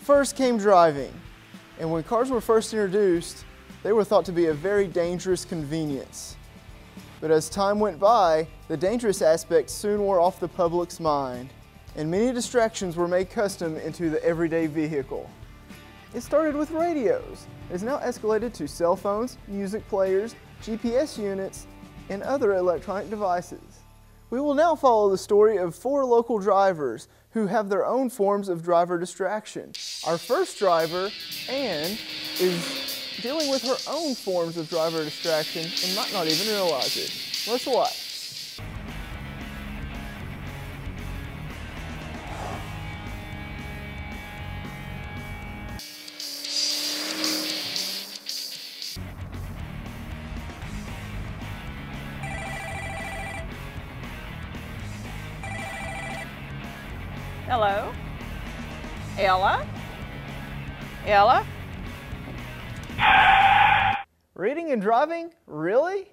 First came driving, and when cars were first introduced, they were thought to be a very dangerous convenience. But as time went by, the dangerous aspects soon wore off the public's mind, and many distractions were made custom into the everyday vehicle. It started with radios. It has now escalated to cell phones, music players, GPS units, and other electronic devices. We will now follow the story of 4 local drivers who have their own forms of driver distraction. Our first driver, Anne, is dealing with her own forms of driver distraction and might not even realize it. Let's watch. Hello? Ella? Ella? Reading and driving? Really?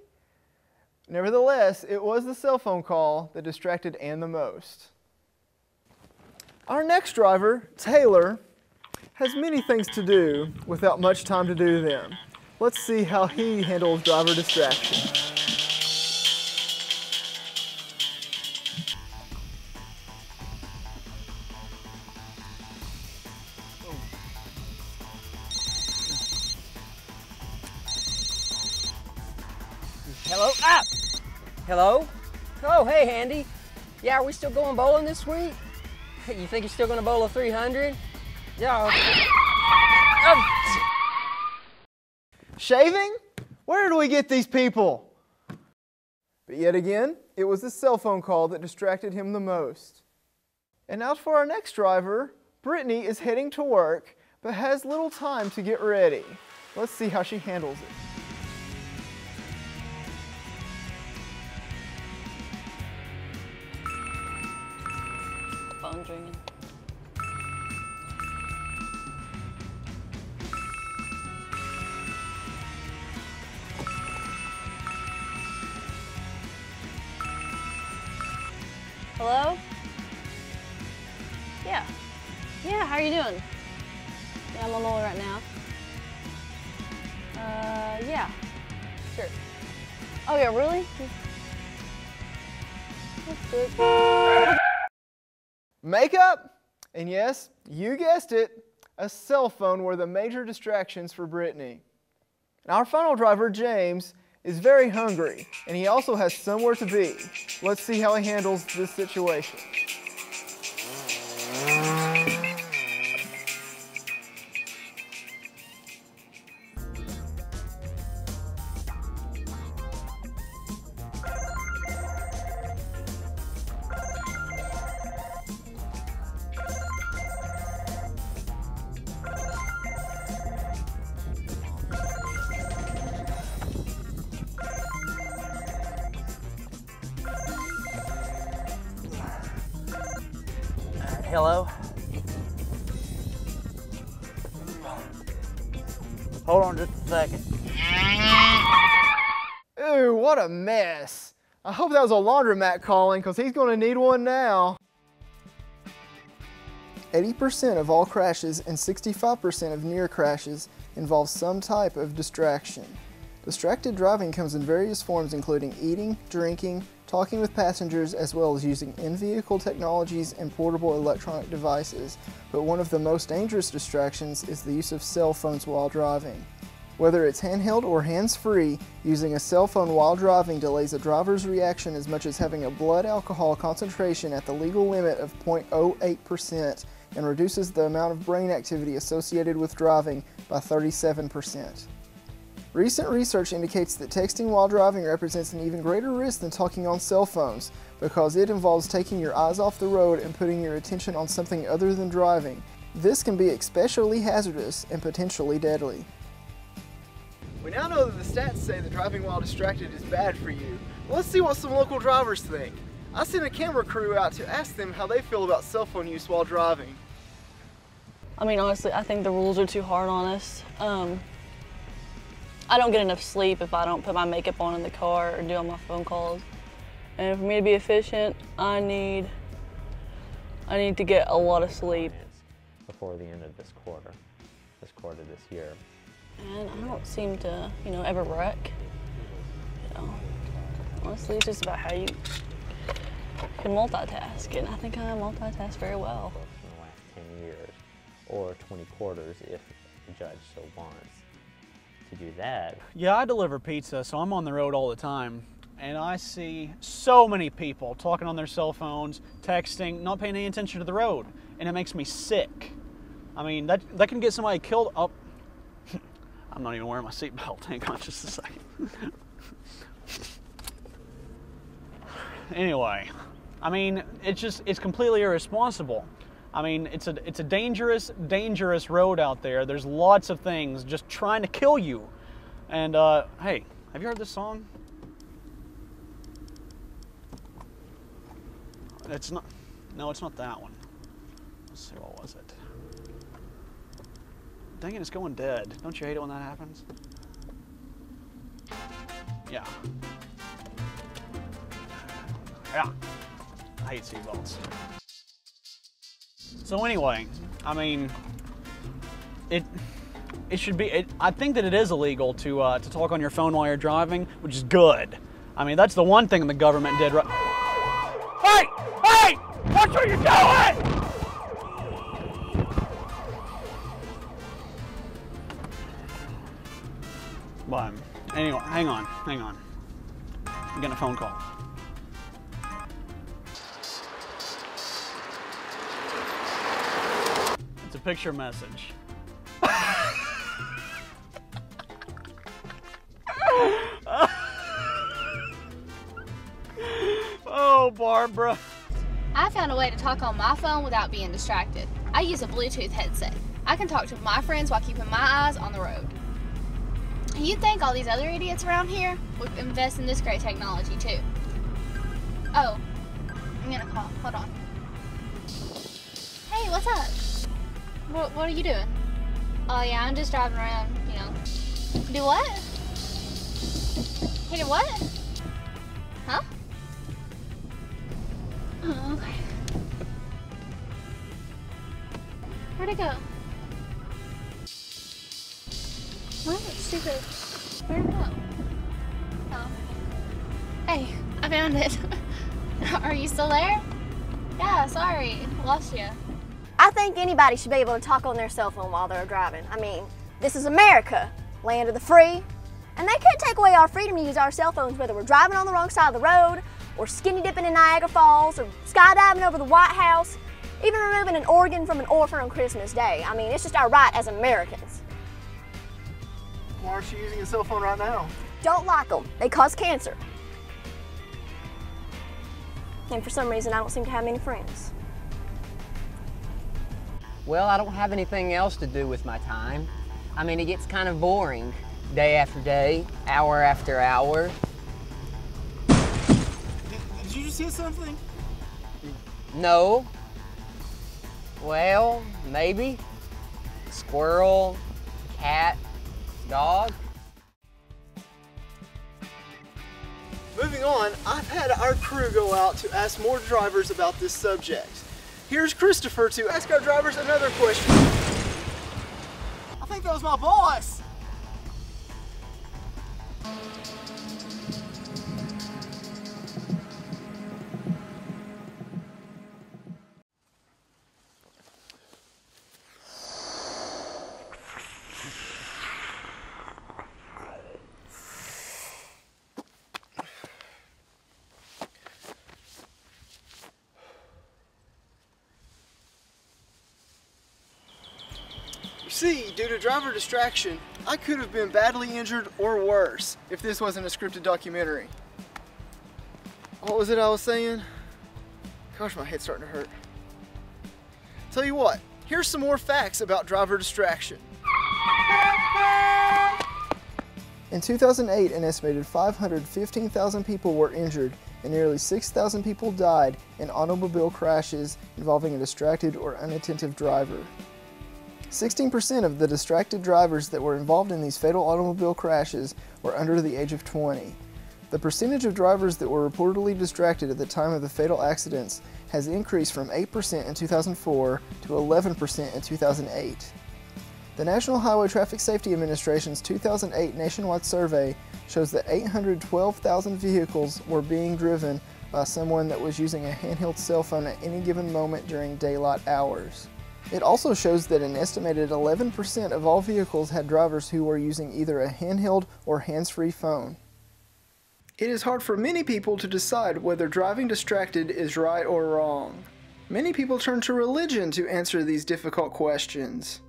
Nevertheless, it was the cell phone call that distracted Anne the most. Our next driver, Taylor, has many things to do without much time to do them. Let's see how he handles driver distraction. Hello? Ah! Hello? Oh, hey, Handy. Yeah, are we still going bowling this week? You think you're still going to bowl a 300? Yeah. Shaving? Where do we get these people? But yet again, it was the cell phone call that distracted him the most. And now for our next driver, Brittany is heading to work, but has little time to get ready. Let's see how she handles it. Phone's ringing. Hello? Yeah. Yeah, how are you doing? Yeah, I'm on the way right now. Yeah. Sure. Oh yeah, really? That's good. Makeup? And yes, you guessed it, a cell phone were the major distractions for Brittany. And our final driver, James, is very hungry, and he also has somewhere to be. Let's see how he handles this situation. Hello? Hold on just a second. Ooh, what a mess. I hope that was a laundromat calling, because he's going to need one now. 80% of all crashes and 65% of near crashes involve some type of distraction. Distracted driving comes in various forms, including eating, drinking, talking with passengers, as well as using in-vehicle technologies and portable electronic devices. But one of the most dangerous distractions is the use of cell phones while driving. Whether it's handheld or hands-free, using a cell phone while driving delays a driver's reaction as much as having a blood alcohol concentration at the legal limit of 0.08% and reduces the amount of brain activity associated with driving by 37%. Recent research indicates that texting while driving represents an even greater risk than talking on cell phones, because it involves taking your eyes off the road and putting your attention on something other than driving. This can be especially hazardous and potentially deadly. We now know that the stats say that driving while distracted is bad for you. Let's see what some local drivers think. I sent a camera crew out to ask them how they feel about cell phone use while driving. I mean, honestly, I think the rules are too hard on us. I don't get enough sleep if I don't put my makeup on in the car or do all my phone calls. And for me to be efficient, I need to get a lot of sleep. before the end of this quarter this year. And I don't seem to, ever wreck. Honestly, it's just about how you can multitask, and I think I multitask very well. In the last 10 years, or 20 quarters if the judge so wants to do that. Yeah, I deliver pizza, so I'm on the road all the time, and I see so many people talking on their cell phones, texting, not paying any attention to the road, and it makes me sick. I mean, that can get somebody killed. Oh, I'm not even wearing my seatbelt. Hang on just a second. Anyway, I mean, it's completely irresponsible. I mean, it's a dangerous road out there. There's lots of things just trying to kill you. And hey, have you heard this song? It's not that one. Let's see, what was it? Dang it, it's going dead. Don't you hate it when that happens? Yeah. Yeah, I hate seatbelts. So anyway, I mean, it should be. I think that it is illegal to talk on your phone while you're driving, which is good. I mean, that's the one thing the government did right. Hey! Watch what you're doing! But anyway, hang on. I'm getting a phone call. It's a picture message. Oh, Barbara. I found a way to talk on my phone without being distracted. I use a Bluetooth headset. I can talk to my friends while keeping my eyes on the road. You'd think all these other idiots around here would invest in this great technology too. Oh, I'm gonna call. Hold on. Hey, what's up? What are you doing? Oh yeah, I'm just driving around, Do what? Hey, do what? Huh? Oh, okay. Where'd it go? What? Stupid. Where'd it go? Oh. Hey, I found it. Are you still there? Yeah, sorry. Lost you. I think anybody should be able to talk on their cell phone while they're driving. I mean, this is America, land of the free, and they can't take away our freedom to use our cell phones whether we're driving on the wrong side of the road, or skinny dipping in Niagara Falls, or skydiving over the White House, even removing an organ from an orphan on Christmas Day. I mean, it's just our right as Americans. Why aren't you using a cell phone right now? Don't like them. They cause cancer. And for some reason, I don't seem to have many friends. Well, I don't have anything else to do with my time. I mean, it gets kind of boring day after day, hour after hour. Did you just hit something? No. Well, maybe. Squirrel, cat, dog. Moving on, I've had our crew go out to ask more drivers about this subject. Here's Christopher to ask our drivers another question. I think that was my boss. See, due to driver distraction, I could have been badly injured or worse if this wasn't a scripted documentary. What was it I was saying? Gosh, my head's starting to hurt. Tell you what, here's some more facts about driver distraction. In 2008, an estimated 515,000 people were injured and nearly 6,000 people died in automobile crashes involving a distracted or unattentive driver. 16% of the distracted drivers that were involved in these fatal automobile crashes were under the age of 20. The percentage of drivers that were reportedly distracted at the time of the fatal accidents has increased from 8% in 2004 to 11% in 2008. The National Highway Traffic Safety Administration's 2008 nationwide survey shows that 812,000 vehicles were being driven by someone that was using a handheld cell phone at any given moment during daylight hours. It also shows that an estimated 11% of all vehicles had drivers who were using either a handheld or hands-free phone. It is hard for many people to decide whether driving distracted is right or wrong. Many people turn to religion to answer these difficult questions.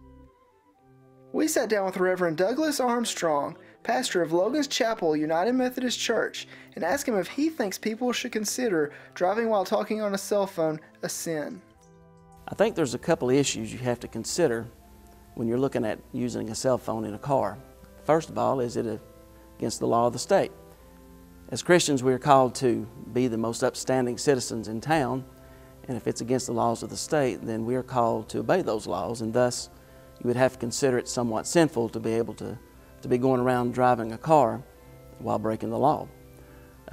We sat down with Reverend Douglas Armstrong, pastor of Logan's Chapel United Methodist Church, and asked him if he thinks people should consider driving while talking on a cell phone a sin. I think there's a couple of issues you have to consider when you're looking at using a cell phone in a car. First of all, is it against the law of the state? As Christians, we are called to be the most upstanding citizens in town, and if it's against the laws of the state, then we are called to obey those laws, and thus you would have to consider it somewhat sinful to be able to be going around driving a car while breaking the law.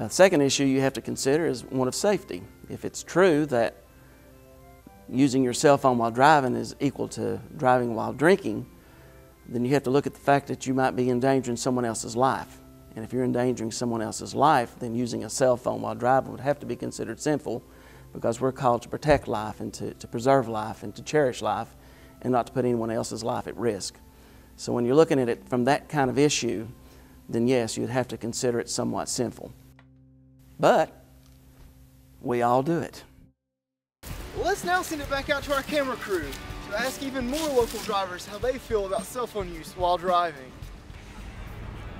Second issue you have to consider is one of safety. If it's true that using your cell phone while driving is equal to driving while drinking, then you have to look at the fact that you might be endangering someone else's life. And if you're endangering someone else's life, then using a cell phone while driving would have to be considered sinful, because we're called to protect life and to preserve life and to cherish life and not to put anyone else's life at risk. So when you're looking at it from that kind of issue, then yes, you'd have to consider it somewhat sinful. But we all do it. Well, let's now send it back out to our camera crew to ask even more local drivers how they feel about cell phone use while driving.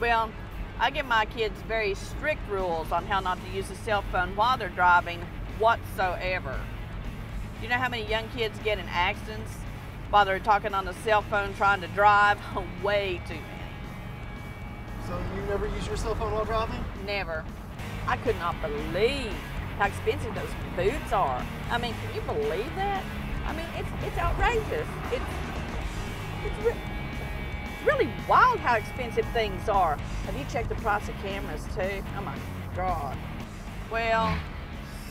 Well, I give my kids very strict rules on how not to use a cell phone while they're driving whatsoever. You know how many young kids get in accidents while they're talking on the cell phone trying to drive? Way too many. So you never use your cell phone while driving? Never. I could not believe how expensive those boots are. I mean, can you believe that? I mean, it's outrageous. It's really wild how expensive things are. Have you checked the price of cameras too? Oh my God. Well,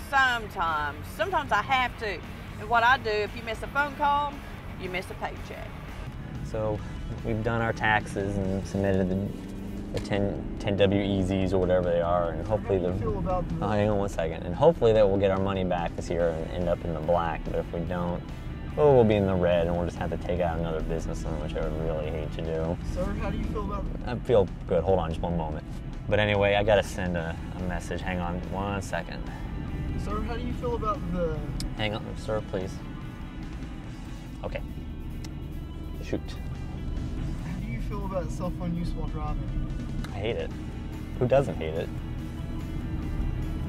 sometimes I have to. And what I do, if you miss a phone call, you miss a paycheck. So we've done our taxes and submitted the 10 WEZs or whatever they are, and hopefully hang on one second, and hopefully that we'll get our money back this year and end up in the black. But if we don't, well, we'll be in the red, and we'll just have to take out another business loan, which I would really hate to do. Sir, how do you feel about that? I feel good. Hold on just one moment. But anyway, I gotta send a message. Hang on one second. Sir, how do you feel about the... Hang on, sir, please. Okay. Shoot. How do you feel about cell phone use while driving? I hate it. Who doesn't hate it?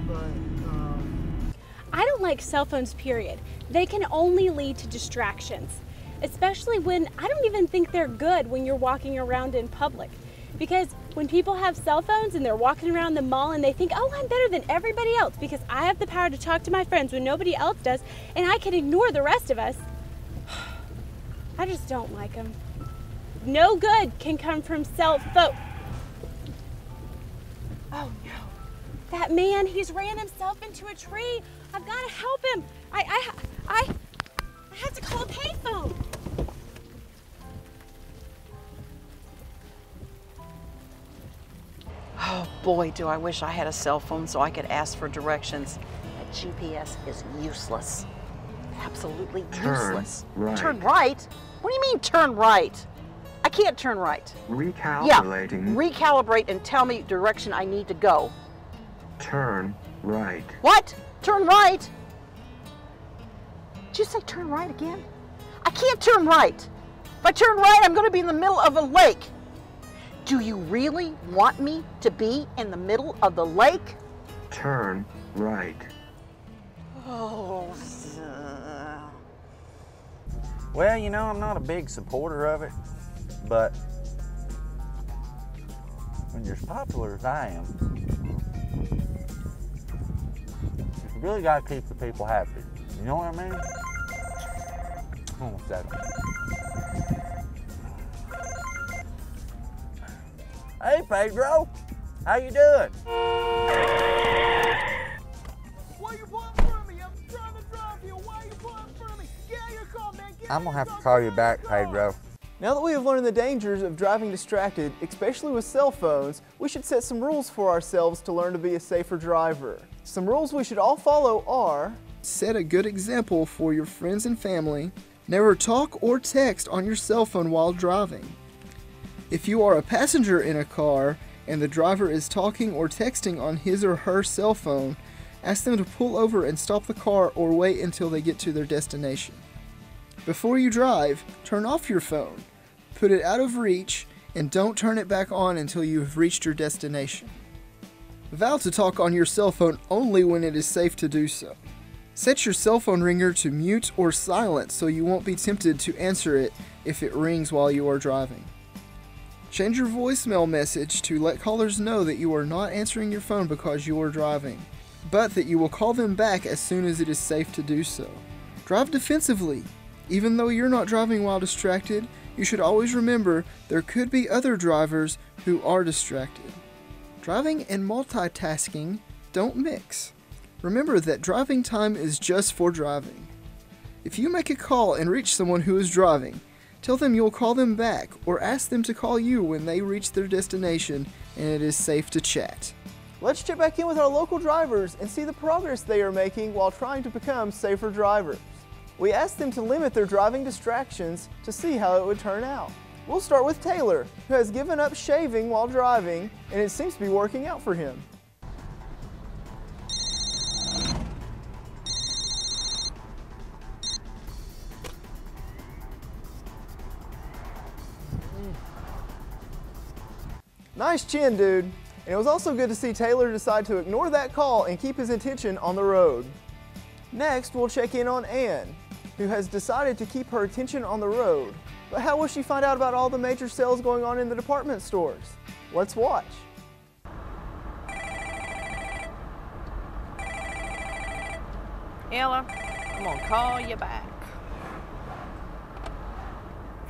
But, I don't like cell phones, period. They can only lead to distractions, especially when I don't even think they're good when you're walking around in public. Because when people have cell phones and they're walking around the mall and they think, oh, I'm better than everybody else because I have the power to talk to my friends when nobody else does and I can ignore the rest of us. I just don't like them. No good can come from cell phone. Oh no, that man, he's ran himself into a tree. I've got to help him. I have to call a payphone. Oh boy, do I wish I had a cell phone so I could ask for directions. That GPS is useless. Absolutely useless. Right. Turn right? What do you mean turn right? I can't turn right. Recalculating. Yeah, recalibrate and tell me direction I need to go. Turn right. What? Turn right? Did you say turn right again? I can't turn right. If I turn right, I'm going to be in the middle of a lake. Do you really want me to be in the middle of the lake? Turn right. Oh. Well, you know, I'm not a big supporter of it, but when you're as popular as I am, you really got to keep the people happy. You know what I mean? Hold on a second. Hey, Pedro. How you doing? Why you pulling in front of me? I'm trying to drive here. Why are you pulling in front of me? Get out of your car, man. I'm gonna have to call you back, Pedro. Now that we have learned the dangers of driving distracted, especially with cell phones, we should set some rules for ourselves to learn to be a safer driver. Some rules we should all follow are: set a good example for your friends and family. Never talk or text on your cell phone while driving. If you are a passenger in a car and the driver is talking or texting on his or her cell phone, ask them to pull over and stop the car or wait until they get to their destination. Before you drive, turn off your phone, put it out of reach, and don't turn it back on until you have reached your destination. Vow to talk on your cell phone only when it is safe to do so. Set your cell phone ringer to mute or silent so you won't be tempted to answer it if it rings while you are driving. Change your voicemail message to let callers know that you are not answering your phone because you are driving, but that you will call them back as soon as it is safe to do so. Drive defensively. Even though you're not driving while distracted, you should always remember there could be other drivers who are distracted. Driving and multitasking don't mix. Remember that driving time is just for driving. If you make a call and reach someone who is driving, tell them you'll call them back or ask them to call you when they reach their destination and it is safe to chat. Let's check back in with our local drivers and see the progress they are making while trying to become safer drivers. We asked them to limit their driving distractions to see how it would turn out. We'll start with Taylor, who has given up shaving while driving, and it seems to be working out for him. Nice chin, dude. And it was also good to see Taylor decide to ignore that call and keep his attention on the road. Next, we'll check in on Ann, who has decided to keep her attention on the road. But how will she find out about all the major sales going on in the department stores? Let's watch. Ella, I'm gonna call you back.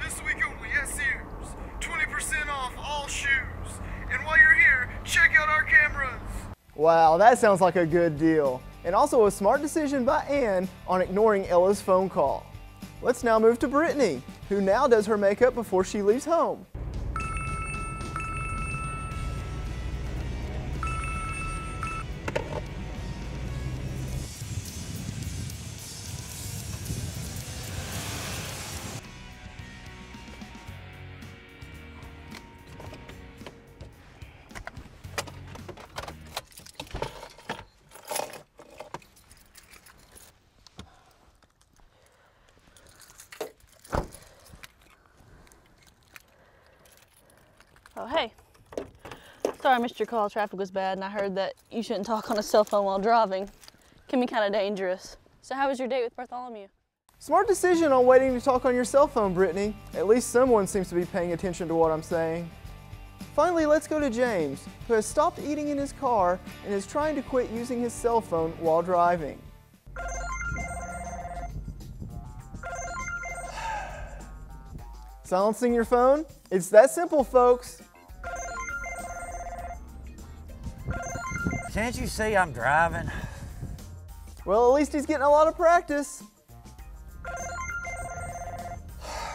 This week only at Sears, 20% off all shoes. And while you're here, check out our cameras. Wow, that sounds like a good deal. And also a smart decision by Ann on ignoring Ella's phone call. Let's now move to Brittany, who now does her makeup before she leaves home. Oh, hey. Sorry I missed your call. Traffic was bad, and I heard that you shouldn't talk on a cell phone while driving. Can be kind of dangerous. So how was your date with Bartholomew? Smart decision on waiting to talk on your cell phone, Brittany. At least someone seems to be paying attention to what I'm saying. Finally, let's go to James, who has stopped eating in his car and is trying to quit using his cell phone while driving. Silencing your phone? It's that simple, folks. Can't you see I'm driving? Well, at least he's getting a lot of practice.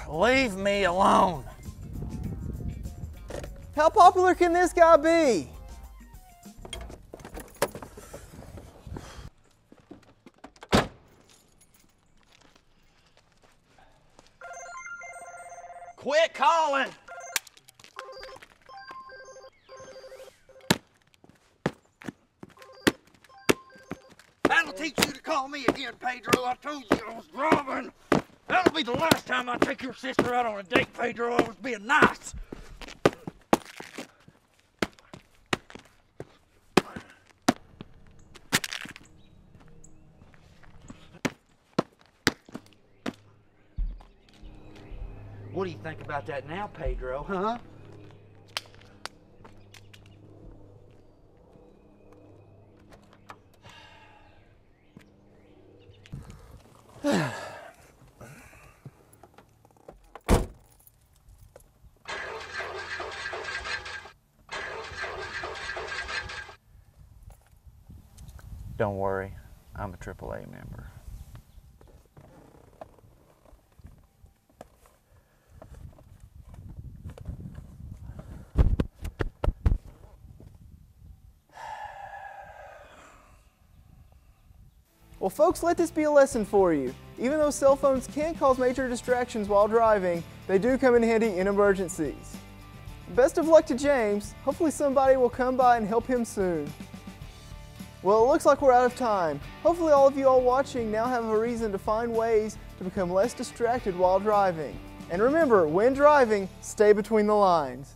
Leave me alone. How popular can this guy be? Quit calling. That'll teach you to call me again, Pedro. I told you I was driving. That'll be the last time I take your sister out on a date, Pedro. I was being nice. What do you think about that now, Pedro, huh? Don't worry, I'm a AAA member. Well, folks, let this be a lesson for you. Even though cell phones can cause major distractions while driving, they do come in handy in emergencies. Best of luck to James. Hopefully somebody will come by and help him soon. Well, it looks like we're out of time. Hopefully all of you all watching now have a reason to find ways to become less distracted while driving. And remember, when driving, stay between the lines.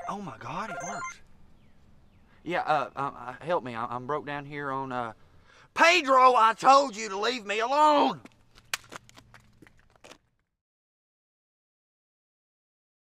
Oh my God, it works. Yeah, help me. I'm broke down here on, Pedro, I told you to leave me alone.